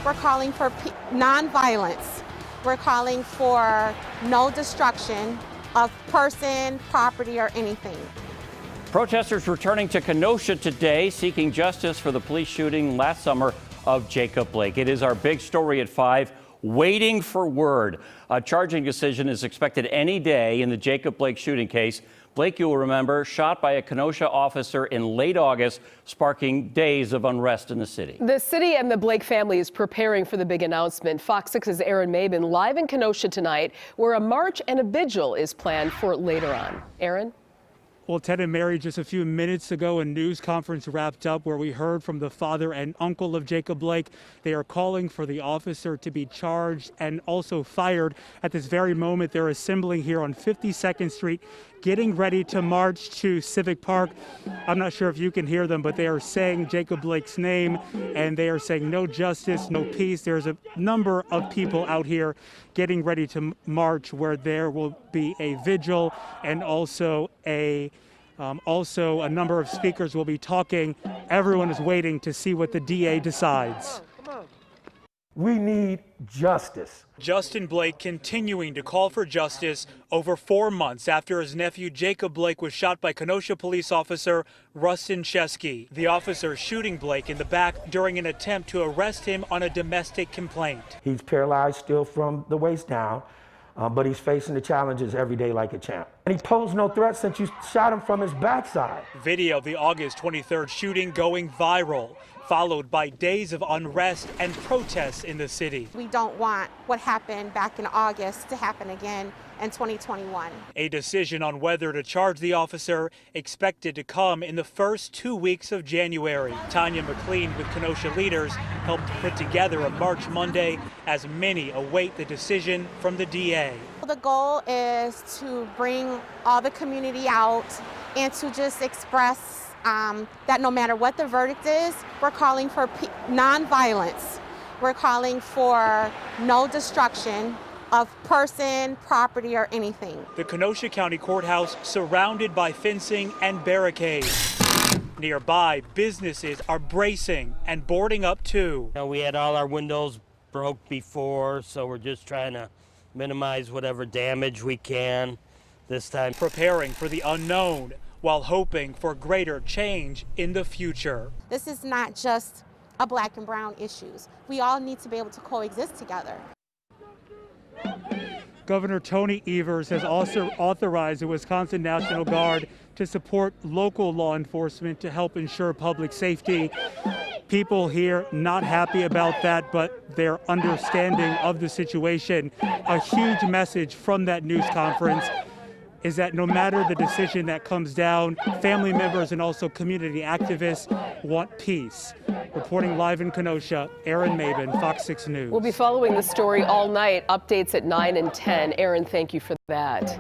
We're calling for non-violence. We're calling for no destruction of person, property, or anything. Protesters returning to Kenosha today, seeking justice for the police shooting last summer of Jacob Blake. It is our big story at 5, waiting for word. A charging decision is expected any day in the Jacob Blake shooting case. Blake, you will remember, shot by a Kenosha officer in late August, sparking days of unrest in the city. The city and the Blake family is preparing for the big announcement. Fox 6's Aaron Mabin live in Kenosha tonight, where a march and a vigil is planned for later on. Aaron? Well, Ted and Mary, just a few minutes ago, a news conference wrapped up where we heard from the father and uncle of Jacob Blake. They are calling for the officer to be charged and also fired. At this very moment, they're assembling here on 52nd Street, getting ready to march to Civic Park. I'm not sure if you can hear them, but they are saying Jacob Blake's name, and they are saying no justice, no peace. There's a number of people out here getting ready to march, where there will be a vigil and also a number of speakers will be talking. Everyone is waiting to see what the DA decides. We need justice. Justin Blake continuing to call for justice over 4 months after his nephew Jacob Blake was shot by Kenosha police officer Rustin Chesky. The officer shooting Blake in the back during an attempt to arrest him on a domestic complaint. He's paralyzed still from the waist down, but he's facing the challenges every day like a champ. And he posed no threat since you shot him from his backside. Video of the August 23rd shooting going viral, followed by days of unrest and protests in the city. We don't want what happened back in August to happen again in 2021. A decision on whether to charge the officer expected to come in the first 2 weeks of January. Tanya McLean with Kenosha leaders helped put together a march Monday as many await the decision from the DA. The goal is to bring all the community out and to just express that no matter what the verdict is, we're calling for non-violence. We're calling for no destruction of person, property, or anything. The Kenosha County Courthouse surrounded by fencing and barricades. Nearby, businesses are bracing and boarding up too. We had all our windows broke before, so we're just trying to minimize whatever damage we can this time. Preparing for the unknown, while hoping for greater change in the future. This is not just a black and brown issues. We all need to be able to coexist together. Governor Tony Evers has also authorized the Wisconsin National Guard to support local law enforcement to help ensure public safety. People here not happy about that, but they're understanding of the situation. A huge message from that news conference is that no matter the decision that comes down, family members and also community activists want peace. Reporting live in Kenosha, Aaron Mabin, Fox 6 News. We'll be following the story all night. Updates at 9 and 10. Aaron, thank you for that.